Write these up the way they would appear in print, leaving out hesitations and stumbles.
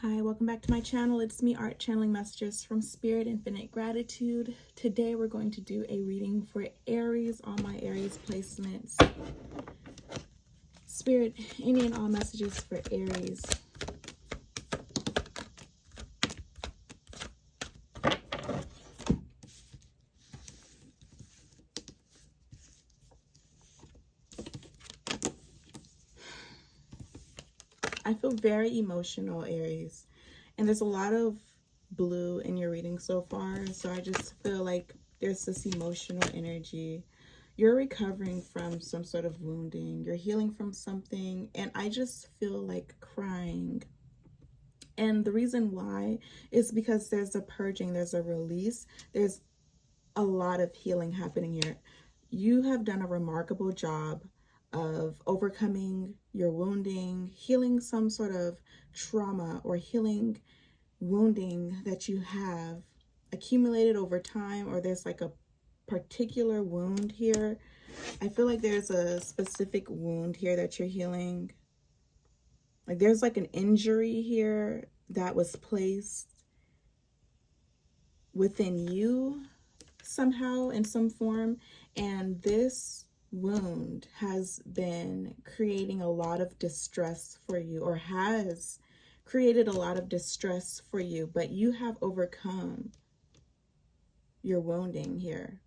Hi, welcome back to my channel. It's me, Art, channeling messages from Spirit, Infinite Gratitude. Today we're going to do a reading for Aries, all my Aries placements. Spirit, any and all messages for Aries. I feel very emotional, Aries, and there's a lot of blue in your reading so far, so I just feel like there's this emotional energy. You're recovering from some sort of wounding, you're healing from something, and I just feel like crying. And the reason why is because there's a purging, there's a release, there's a lot of healing happening here. You have done a remarkable job of overcoming your wounding, healing some sort of trauma or healing wounding that you have accumulated over time, or there's like a particular wound here. I feel like there's a specific wound here that you're healing. Like there's like an injury here that was placed within you somehow in some form, and this wound has been creating a lot of distress for you, or has created a lot of distress for you, but you have overcome your wounding here.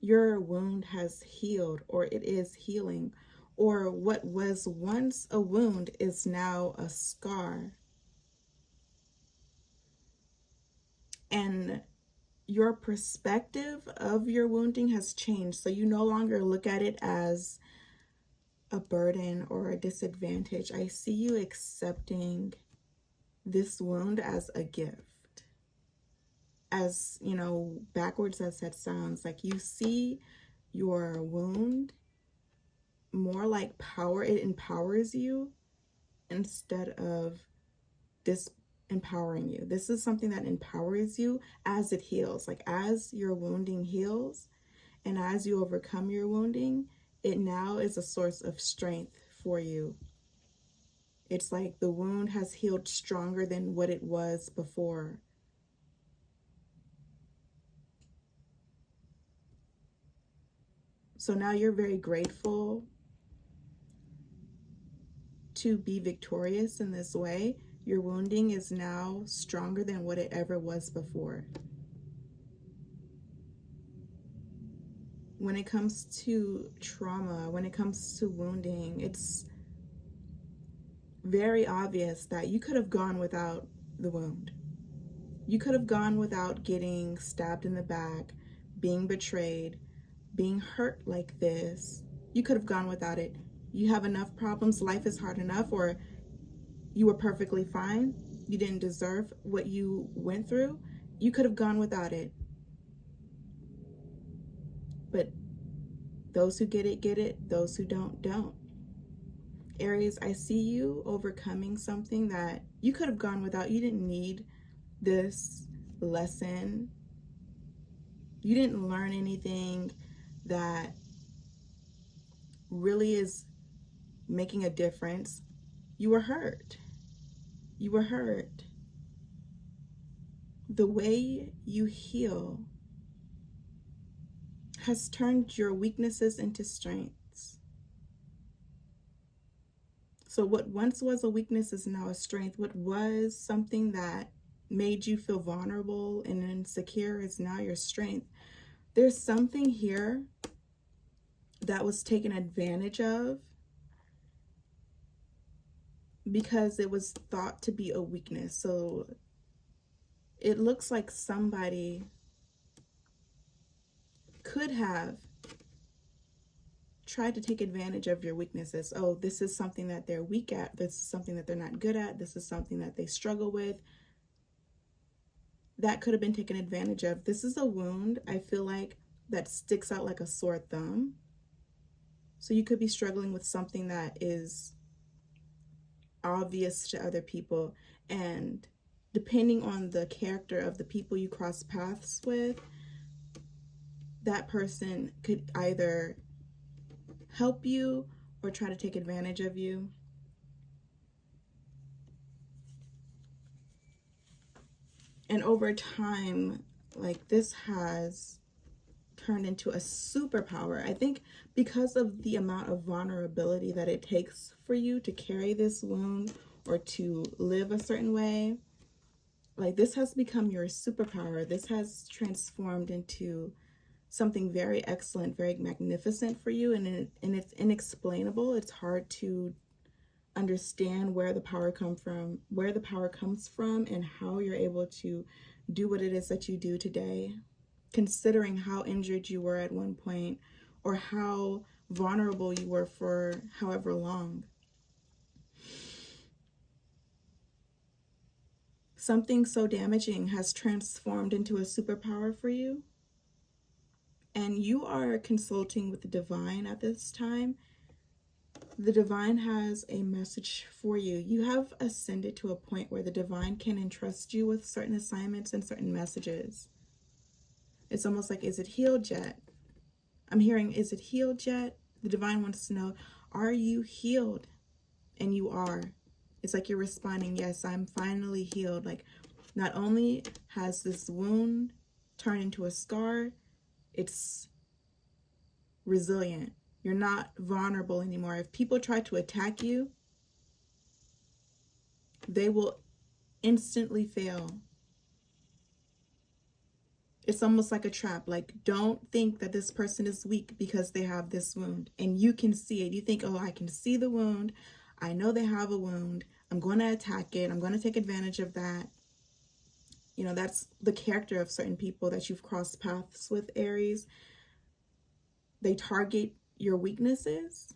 Your wound has healed, or it is healing, or what was once a wound is now a scar. And your perspective of your wounding has changed. So you no longer look at it as a burden or a disadvantage. I see you accepting this wound as a gift. As, you know, backwards as that sounds, like you see your wound more like power. It empowers you instead of disempowering you. This is something that empowers you as it heals. Like as your wounding heals and as you overcome your wounding, it now is a source of strength for you. It's like the wound has healed stronger than what it was before. So now you're very grateful to be victorious in this way. Your wounding is now stronger than what it ever was before. When it comes to trauma, when it comes to wounding, it's very obvious that you could have gone without the wound. You could have gone without getting stabbed in the back, being betrayed, being hurt like this. You could have gone without it. You have enough problems, life is hard enough, or you were perfectly fine. You didn't deserve what you went through. You could have gone without it. But those who get it. Those who don't. Aries, I see you overcoming something that you could have gone without. You didn't need this lesson. You didn't learn anything that really is making a difference. You were hurt. You were hurt. The way you heal has turned your weaknesses into strengths. So what once was a weakness is now a strength. What was something that made you feel vulnerable and insecure is now your strength. There's something here that was taken advantage of because it was thought to be a weakness. So it looks like somebody could have tried to take advantage of your weaknesses. Oh, this is something that they're weak at. This is something that they're not good at. This is something that they struggle with. That could have been taken advantage of. This is a wound, I feel like, that sticks out like a sore thumb. So you could be struggling with something that is obvious to other people, and depending on the character of the people you cross paths with, that person could either help you or try to take advantage of you. And over time, like, this has turned into a superpower. I think because of the amount of vulnerability that it takes for you to carry this wound or to live a certain way, like, this has become your superpower. This has transformed into something very excellent, very magnificent for you, and it's inexplainable. It's hard to understand where the power comes from, and how you're able to do what it is that you do today, considering how injured you were at one point, or how vulnerable you were for however long. Something so damaging has transformed into a superpower for you, and you are consulting with the divine at this time. The divine has a message for you. You have ascended to a point where the divine can entrust you with certain assignments and certain messages. It's almost like, is it healed yet? I'm hearing, is it healed yet? The divine wants to know, are you healed? And you are. It's like you're responding, yes, I'm finally healed. Like, not only has this wound turned into a scar, it's resilient. You're not vulnerable anymore. If people try to attack you, they will instantly fail. It's almost like a trap. Like, don't think that this person is weak because they have this wound. And you can see it. You think, oh, I can see the wound. I know they have a wound. I'm going to attack it. I'm going to take advantage of that. You know, that's the character of certain people that you've crossed paths with, Aries. They target your weaknesses.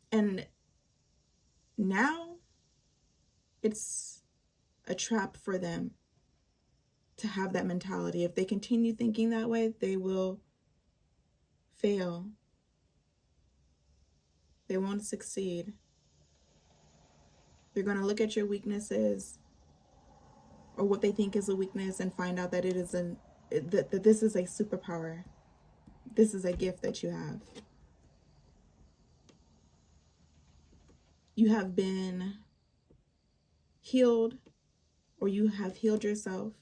And now it's a trap for them to have that mentality. If they continue thinking that way, they will fail. They won't succeed. They're going to look at your weaknesses, or what they think is a weakness, and find out that that this is a superpower. This is a gift that you have. You have been healed, or you have healed yourself.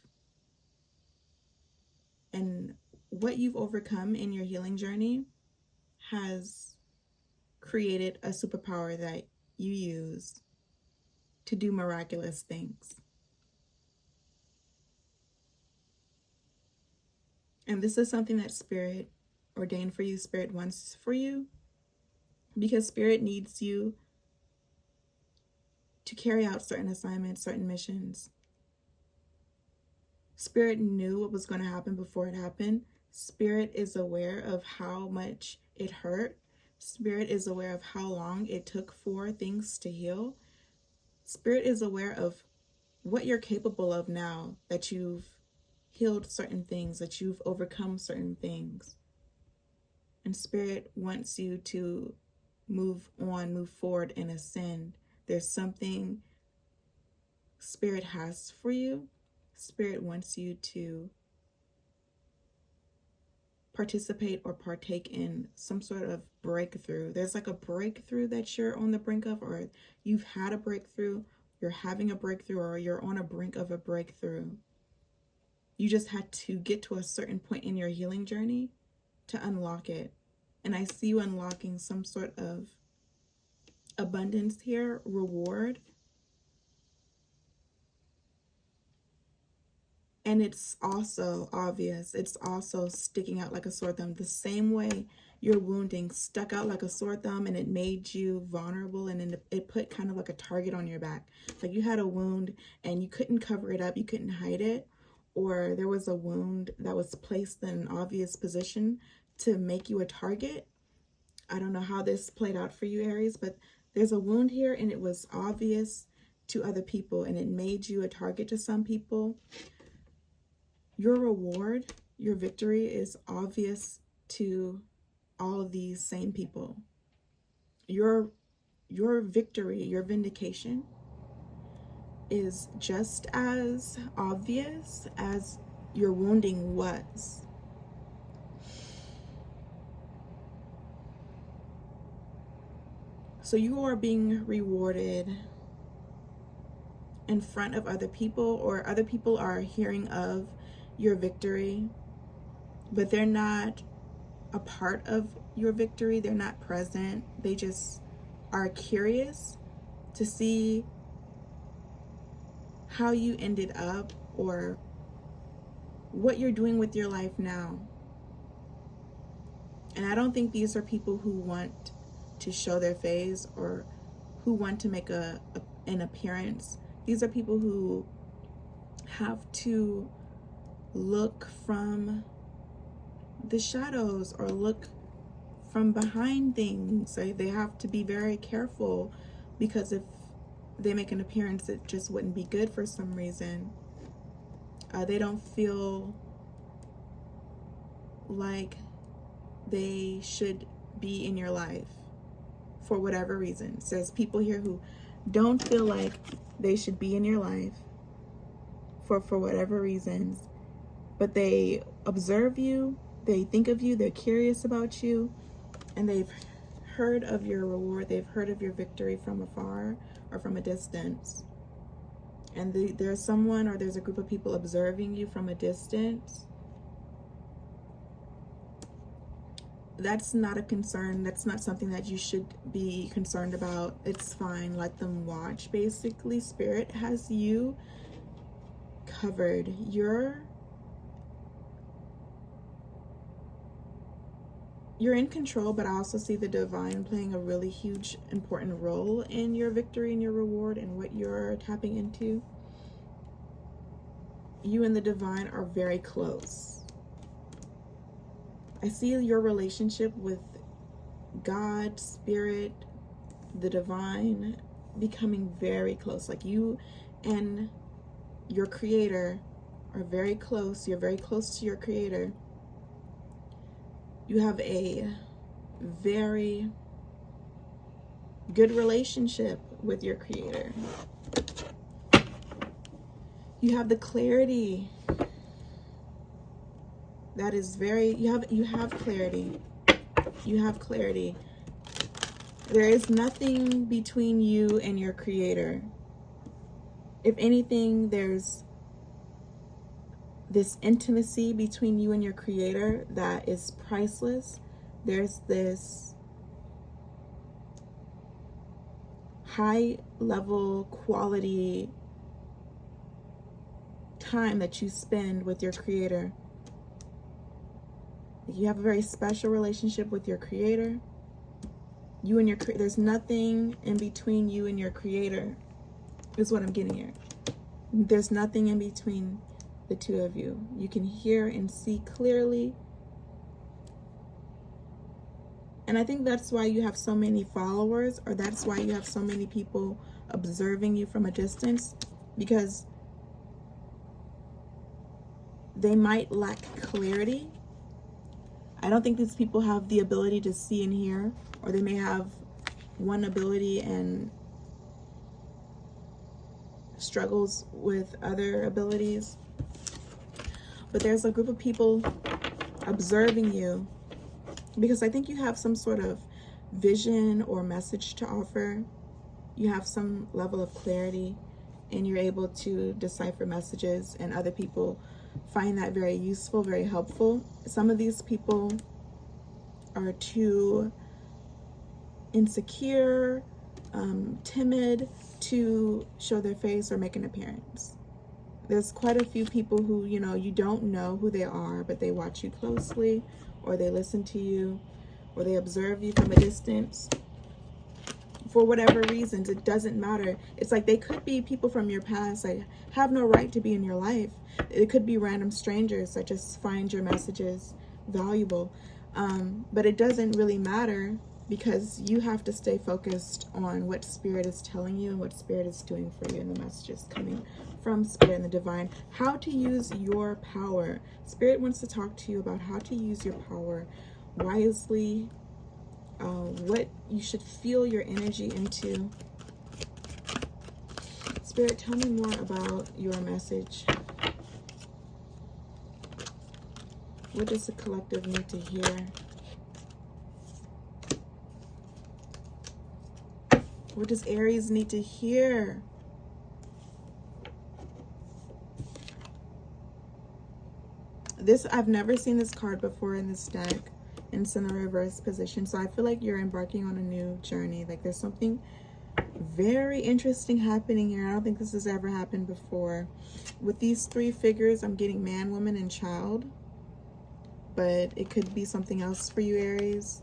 And what you've overcome in your healing journey has created a superpower that you use to do miraculous things. And this is something that Spirit ordained for you, Spirit wants for you, because Spirit needs you to carry out certain assignments, certain missions. Spirit knew what was going to happen before it happened. Spirit is aware of how much it hurt. Spirit is aware of how long it took for things to heal. Spirit is aware of what you're capable of now that you've healed certain things, that you've overcome certain things. And Spirit wants you to move on, move forward, and ascend. There's something Spirit has for you. Spirit wants you to participate or partake in some sort of breakthrough. There's like a breakthrough that you're on the brink of, or you've had a breakthrough, you're having a breakthrough, or you're on a brink of a breakthrough. You just had to get to a certain point in your healing journey to unlock it. And I see you unlocking some sort of abundance here, reward. And it's also obvious. It's also sticking out like a sore thumb. The same way your wounding stuck out like a sore thumb, and it made you vulnerable, and it put kind of like a target on your back. Like you had a wound and you couldn't cover it up, you couldn't hide it, or there was a wound that was placed in an obvious position to make you a target. I don't know how this played out for you, Aries, but there's a wound here and it was obvious to other people, and it made you a target to some people. Your reward, your victory is obvious to all of these same people. Your victory, your vindication is just as obvious as your wounding was. So you are being rewarded in front of other people, or other people are hearing of your victory, but they're not a part of your victory. They're not present. They just are curious to see how you ended up or what you're doing with your life now. And I don't think these are people who want to show their face or who want to make an appearance. These are people who have to look from the shadows or look from behind things. So they have to be very careful, because if they make an appearance, it just wouldn't be good for some reason. They don't feel like they should be in your life for whatever reason. So there's people here who don't feel like they should be in your life for whatever reasons, but they observe you, they think of you, they're curious about you, and they've heard of your reward, they've heard of your victory from afar or from a distance. And there's someone, or there's a group of people observing you from a distance. That's not a concern. That's not something that you should be concerned about. It's fine. Let them watch. Basically, Spirit has you covered. You're in control, but I also see the divine playing a really huge, important role in your victory and your reward and what you're tapping into. You and the divine are very close. I see your relationship with God, Spirit, the divine becoming very close. Like you and your Creator are very close. You're very close to your Creator. You have a very good relationship with your Creator. You have the clarity that is very, you have clarity. You have clarity. There is nothing between you and your Creator. If anything, there's this intimacy between you and your Creator that is priceless. There's this high level quality time that you spend with your Creator. You have a very special relationship with your Creator. You and your, there's nothing in between you and your Creator, is what I'm getting here. There's nothing in between the two of you. You can hear and see clearly. And I think that's why you have so many followers, or that's why you have so many people observing you from a distance, because they might lack clarity. I don't think these people have the ability to see and hear, or they may have one ability and struggles with other abilities. But there's a group of people observing you, because I think you have some sort of vision or message to offer. You have some level of clarity, and you're able to decipher messages, and other people find that very useful, very helpful. Some of these people are too insecure, timid to show their face or make an appearance. There's quite a few people who, you don't know who they are, but they watch you closely, or they listen to you, or they observe you from a distance. For whatever reasons, it doesn't matter. It's like they could be people from your past that have no right to be in your life. It could be random strangers that just find your messages valuable. But it doesn't really matter, because you have to stay focused on what Spirit is telling you and what Spirit is doing for you, and the messages coming from Spirit and the divine. How to use your power. Spirit wants to talk to you about how to use your power wisely, what you should feel your energy into. Spirit, tell me more about your message. What does the collective need to hear? What does Aries need to hear? This, I've never seen this card before in this deck, and it's in the reverse position. So I feel like you're embarking on a new journey. Like there's something very interesting happening here. I don't think this has ever happened before. With these three figures, I'm getting man, woman, and child. But it could be something else for you, Aries.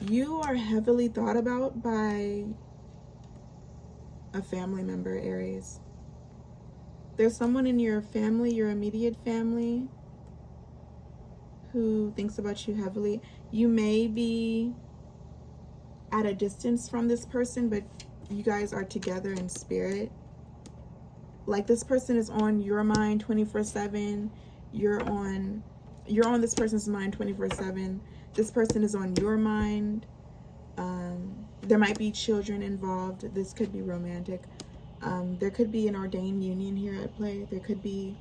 You are heavily thought about by a family member, Aries. There's someone in your family, your immediate family, who thinks about you heavily. You may be at a distance from this person, but you guys are together in spirit. Like this person is on your mind 24/7. You're on this person's mind 24/7. This person is on your mind. There might be children involved. This could be romantic. There could be an ordained union here at play. There could be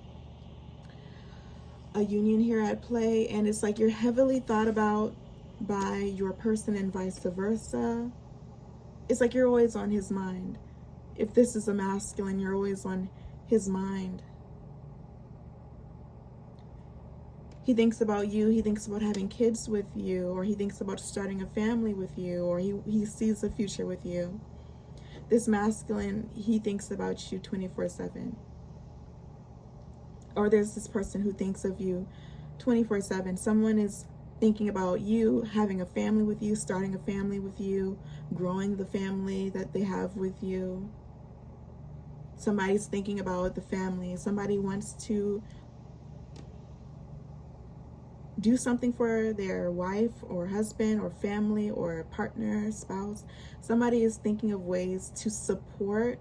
a union here at play, and it's like you're heavily thought about by your person and vice versa. It's like you're always on his mind. If this is a masculine, you're always on his mind. He thinks about you, he thinks about having kids with you, or he thinks about starting a family with you, or he sees a future with you. This masculine, he thinks about you 24/7. Or there's this person who thinks of you 24/7. Someone is thinking about you, having a family with you, starting a family with you, growing the family that they have with you. Somebody's thinking about the family. Somebody wants to do something for their wife or husband or family or partner, spouse. Somebody is thinking of ways to support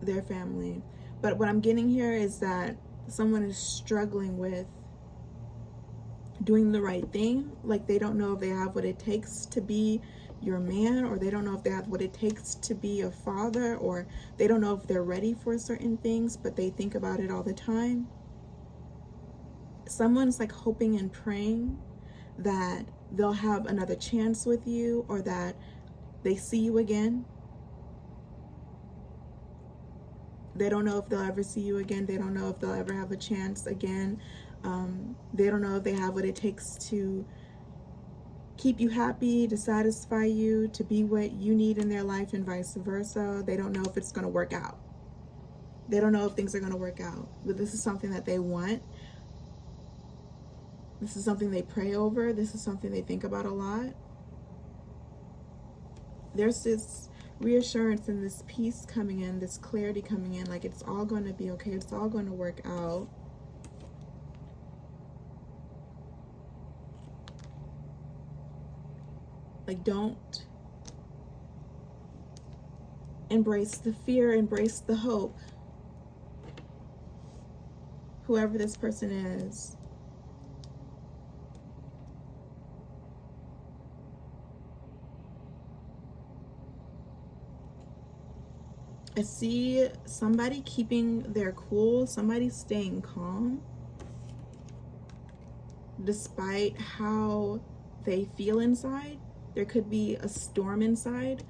their family. But what I'm getting here is that someone is struggling with doing the right thing. Like they don't know if they have what it takes to be your man, or they don't know if they have what it takes to be a father, or they don't know if they're ready for certain things, but they think about it all the time. Someone's like hoping and praying that they'll have another chance with you, or that they see you again. They don't know if they'll ever see you again. They don't know if they'll ever have a chance again. They don't know if they have what it takes to keep you happy, to satisfy you, to be what you need in their life, and vice versa. They don't know if it's going to work out. They don't know if things are going to work out. But this is something that they want. This is something they pray over. This is something they think about a lot. There's this reassurance and this peace coming in, this clarity coming in, like it's all going to be okay. It's all going to work out. Like, don't embrace the fear, embrace the hope. Whoever this person is. I see somebody keeping their cool, somebody staying calm, despite how they feel inside. There could be a storm inside,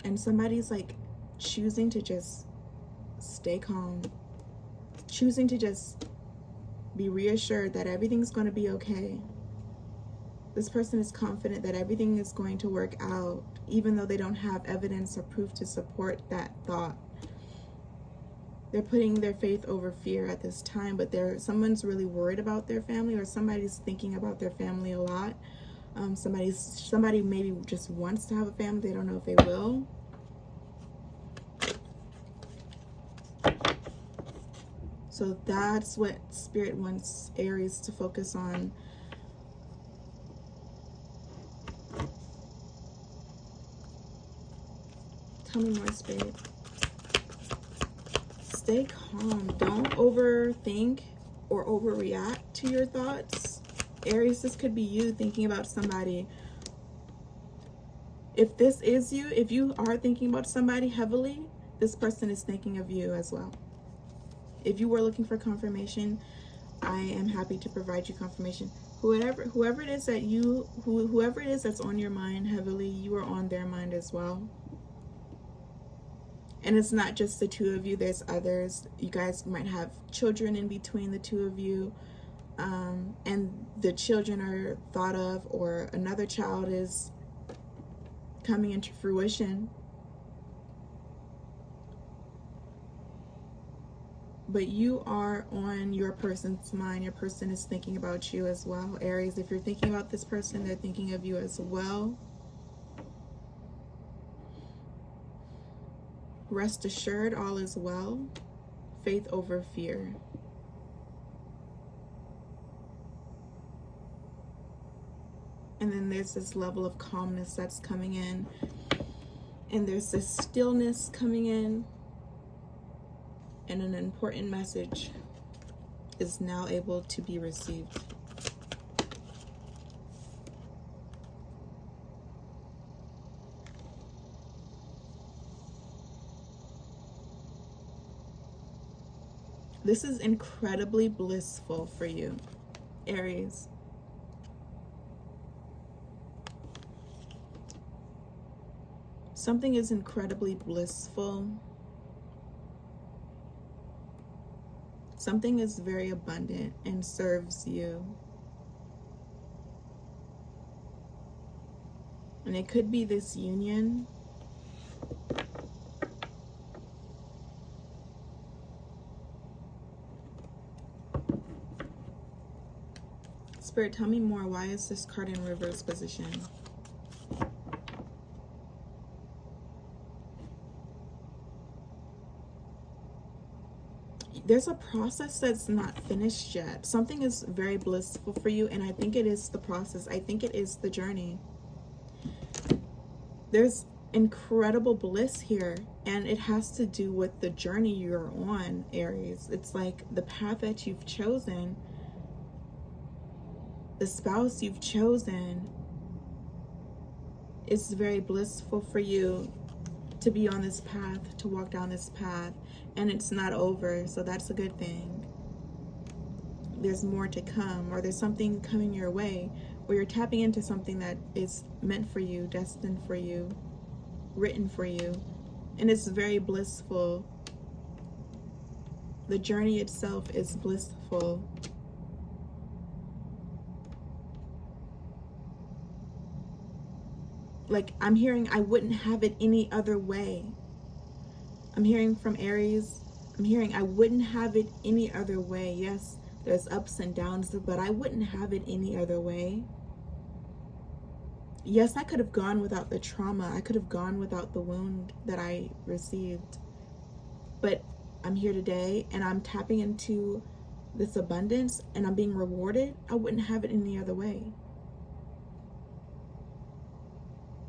and somebody's like choosing to just stay calm, choosing to just be reassured that everything's going to be okay. This person is confident that everything is going to work out, even though they don't have evidence or proof to support that thought. They're putting their faith over fear at this time, but someone's really worried about their family, or somebody's thinking about their family a lot. Somebody maybe just wants to have a family. They don't know if they will. So that's what Spirit wants Aries to focus on. Tell me more, Spirit. Stay calm. Don't overthink or overreact to your thoughts. Aries, this could be you thinking about somebody. If this is you, if you are thinking about somebody heavily, this person is thinking of you as well. If you were looking for confirmation, I am happy to provide you confirmation. Whoever it is that whoever it is that's on your mind heavily, you are on their mind as well. And it's not just the two of you, there's others. You guys might have children in between the two of you, and the children are thought of, or another child is coming into fruition. But you are on your person's mind. Your person is thinking about you as well. Aries, if you're thinking about this person, they're thinking of you as well. Rest assured, all is well. Faith over fear. And then there's this level of calmness that's coming in. And there's this stillness coming in. And an important message is now able to be received. This is incredibly blissful for you, Aries. Something is incredibly blissful. Something is very abundant and serves you. And it could be this union. Spirit, tell me more. Why is this card in reverse position? There's a process that's not finished yet. Something is very blissful for you, and I think it is the process. I think it is the journey. There's incredible bliss here, and it has to do with the journey you're on, Aries. It's like the path that you've chosen, the spouse you've chosen is very blissful for you to be on this path, to walk down this path, and it's not over, so that's a good thing. There's more to come, or there's something coming your way, or you're tapping into something that is meant for you, destined for you, written for you, and it's very blissful. The journey itself is blissful. Like, I'm hearing, I wouldn't have it any other way. I'm hearing from Aries, I'm hearing, I wouldn't have it any other way. Yes, there's ups and downs, but I wouldn't have it any other way. Yes, I could have gone without the trauma. I could have gone without the wound that I received. But I'm here today, and I'm tapping into this abundance, and I'm being rewarded. I wouldn't have it any other way.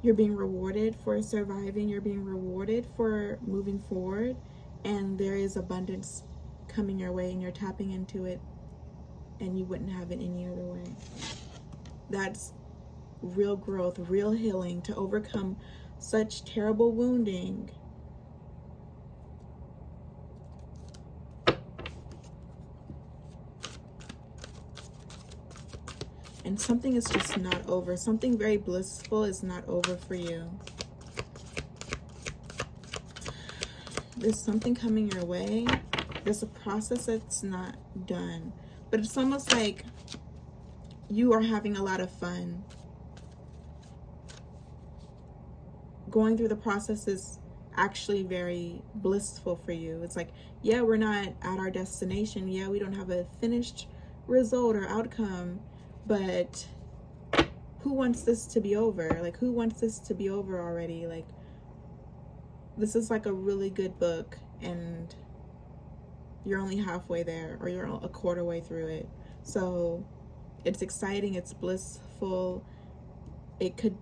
You're being rewarded for surviving. You're being rewarded for moving forward. And there is abundance coming your way, and you're tapping into it, and you wouldn't have it any other way. That's real growth, real healing, to overcome such terrible wounding. And something is just not over. Something very blissful is not over for you. There's something coming your way. There's a process that's not done. But it's almost like you are having a lot of fun. Going through the process is actually very blissful for you. It's like, yeah, we're not at our destination. Yeah, we don't have a finished result or outcome. But who wants this to be over? Like, who wants this to be over already? Like, this is like a really good book, and you're only halfway there, or you're a quarter way through it. So it's exciting, it's blissful. It could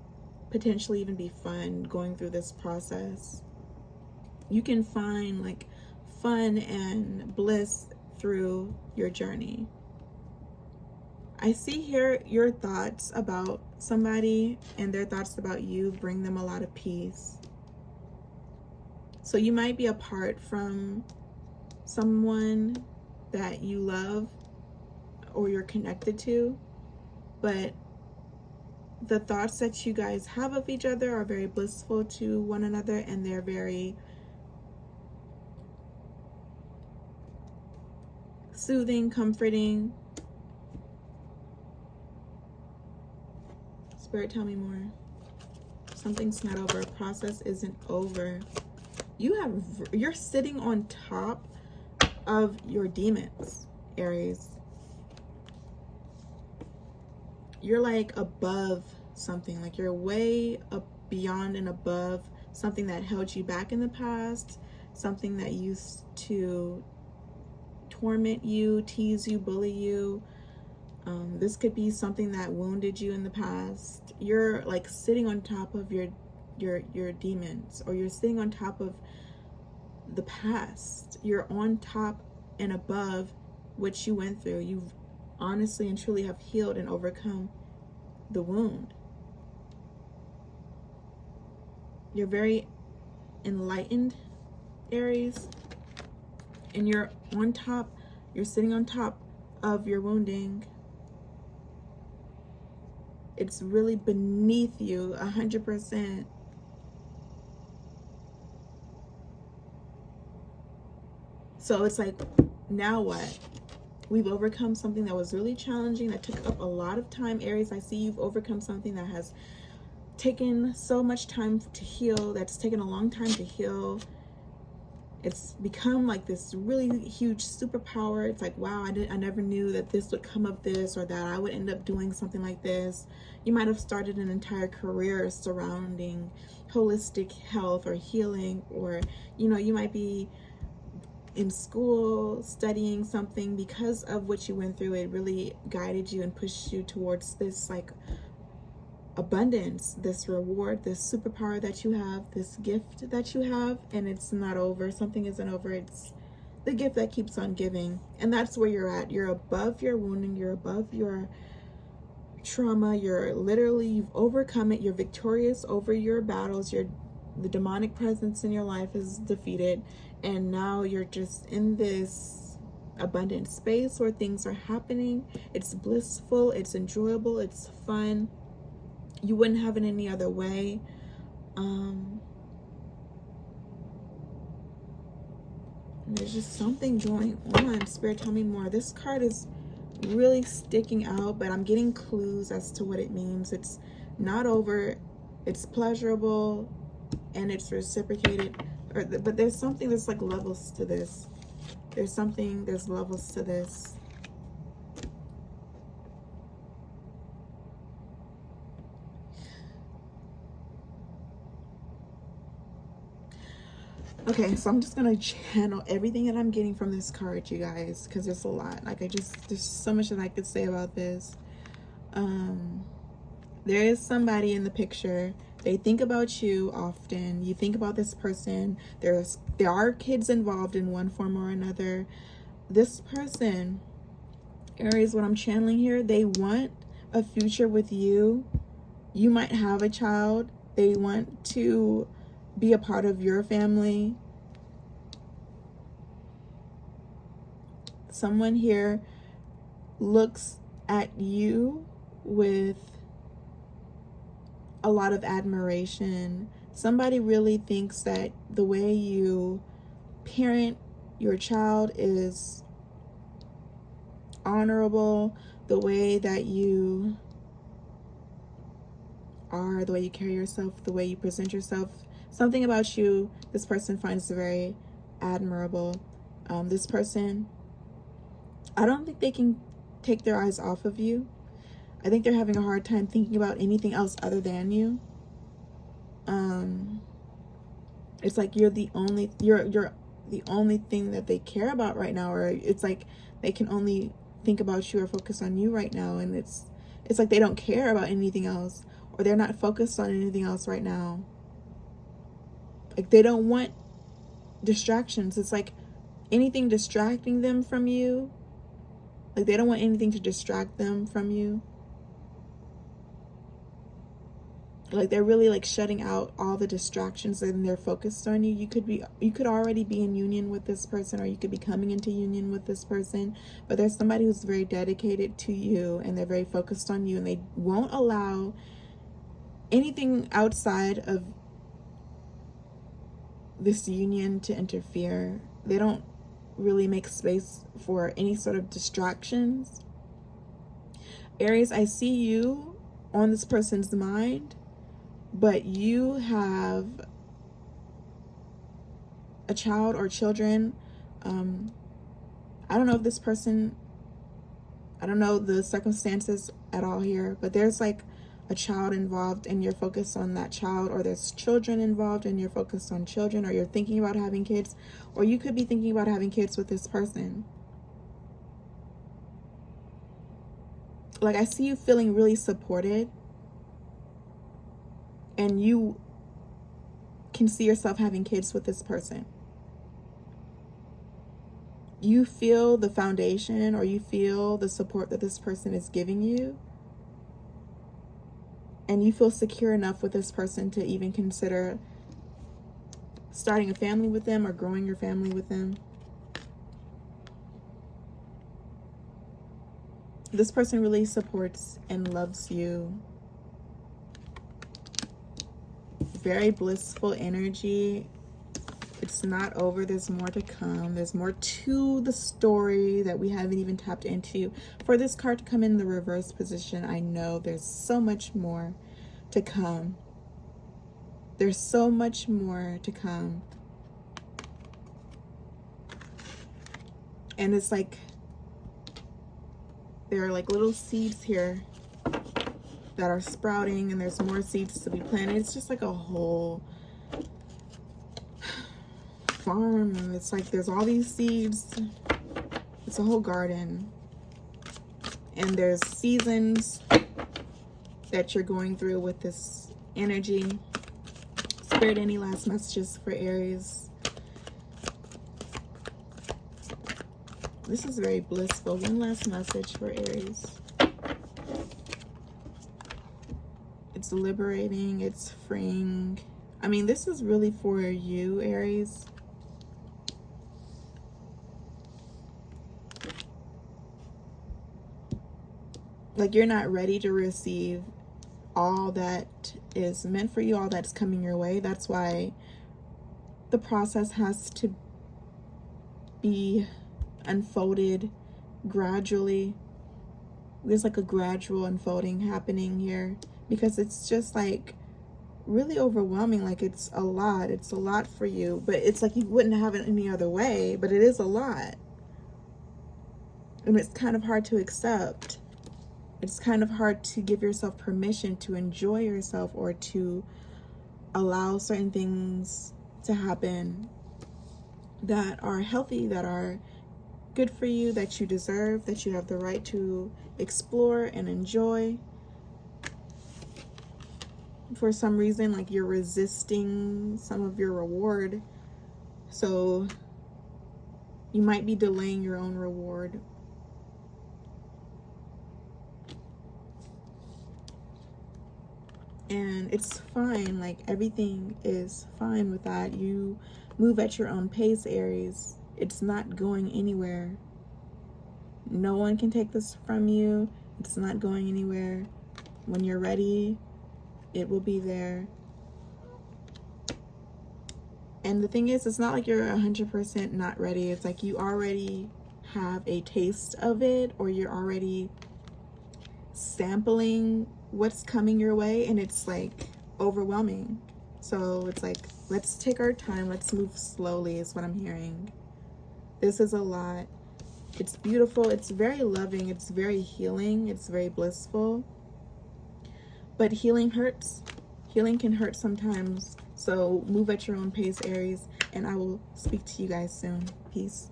potentially even be fun going through this process. You can find like fun and bliss through your journey. I see here your thoughts about somebody and their thoughts about you bring them a lot of peace. So you might be apart from someone that you love, or you're connected to, but the thoughts that you guys have of each other are very blissful to one another, and they're very soothing, comforting. Spirit, tell me more. Something's not over. A process isn't over. You're sitting on top of your demons, Aries. You're like above something, like you're way up beyond and above something that held you back in the past, something that used to torment you, tease you, bully you. This could be something that wounded you in the past. You're like sitting on top of your demons, or you're sitting on top of the past. You're on top and above what you went through. You've honestly and truly have healed and overcome the wound. You're very enlightened, Aries, and you're on top. You're sitting on top of your wounding. It's really beneath you 100%. So it's like, now what? We've overcome something that was really challenging, that took up a lot of time. Aries, I see you've overcome something that has taken so much time to heal, that's taken a long time to heal. It's become like this really huge superpower. It's like, wow, I never knew that this would come of this, or that I would end up doing something like this. You might have started an entire career surrounding holistic health or healing, or, you know, you might be in school studying something. Because of what you went through, it really guided you and pushed you towards this like abundance, this reward, this superpower that you have, this gift that you have. And it's not over. Something isn't over. It's the gift that keeps on giving. And that's where you're at. You're above your wounding. You're above your trauma. You've overcome it. You're victorious over your battles. The demonic presence in your life is defeated. And now you're just in this abundant space where things are happening. It's blissful. It's enjoyable. It's fun. You wouldn't have it any other way. There's just something going on. Spirit, tell me more. This card is really sticking out, but I'm getting clues as to what it means. It's not over. It's pleasurable, and it's reciprocated. But there's something, there's like levels to this. There's levels to this. Okay, so I'm just gonna channel everything that I'm getting from this card, you guys, because there's a lot. Like, there's so much that I could say about this. There is somebody in the picture. They think about you often. You think about this person. There are kids involved in one form or another. This person, Aries, what I'm channeling here, they want a future with you. You might have a child. They want to be a part of your family. Someone here looks at you with a lot of admiration. Somebody really thinks that the way you parent your child is honorable, the way that you are, the way you carry yourself, the way you present yourself. Something about you, this person finds very admirable. This person, I don't think they can take their eyes off of you. I think they're having a hard time thinking about anything else other than you. It's like you're the only thing that they care about right now, or it's like they can only think about you or focus on you right now, and it's like they don't care about anything else, or they're not focused on anything else right now. Like, they don't want distractions. It's like anything distracting them from you. Like, they don't want anything to distract them from you. Like they're really like shutting out all the distractions and they're focused on you. You could already be in union with this person, or you could be coming into union with this person, but there's somebody who's very dedicated to you and they're very focused on you, and they won't allow anything outside of this union to interfere. They don't really make space for any sort of distractions. Aries, I see you on this person's mind, but you have a child or children. I don't know if this person, I don't know the circumstances at all here, but there's like a child involved and you're focused on that child, or there's children involved and you're focused on children, or you're thinking about having kids, or you could be thinking about having kids with this person. Like I see you feeling really supported, and you can see yourself having kids with this person. You feel the foundation, or you feel the support that this person is giving you, and you feel secure enough with this person to even consider starting a family with them or growing your family with them. This person really supports and loves you. Very blissful energy. It's not over. There's more to come. There's more to the story that we haven't even tapped into. For this card to come in the reverse position, I know there's so much more to come. There's so much more to come. And it's like there are like little seeds here that are sprouting, and there's more seeds to be planted. It's just like a whole farm, and it's like there's all these seeds. It's a whole garden, and there's seasons that you're going through with this energy. Spirit, any last messages for Aries? This is very blissful. One last message for Aries. It's liberating, it's freeing. I mean, this is really for you, Aries. Like you're not ready to receive all that is meant for you, all that's coming your way. That's why the process has to be unfolded gradually. There's like a gradual unfolding happening here, because it's just like really overwhelming. Like it's a lot for you, but it's like you wouldn't have it any other way, but it is a lot, and it's kind of hard to accept. It's kind of hard to give yourself permission to enjoy yourself, or to allow certain things to happen that are healthy, that are good for you, that you deserve, that you have the right to explore and enjoy. For some reason, like you're resisting some of your reward, so you might be delaying your own reward. And it's fine. Like everything is fine with that. You move at your own pace, Aries. It's not going anywhere. No one can take this from you. It's not going anywhere. When you're ready, it will be there. And the thing is, it's not like you're 100% not ready. It's like you already have a taste of it, or you're already sampling what's coming your way, and it's like overwhelming. So it's like, let's take our time, let's move slowly is what I'm hearing. This is a lot. It's beautiful, it's very loving, it's very healing, it's very blissful. But healing hurts. Healing can hurt sometimes. So move at your own pace, Aries, and I will speak to you guys soon. Peace.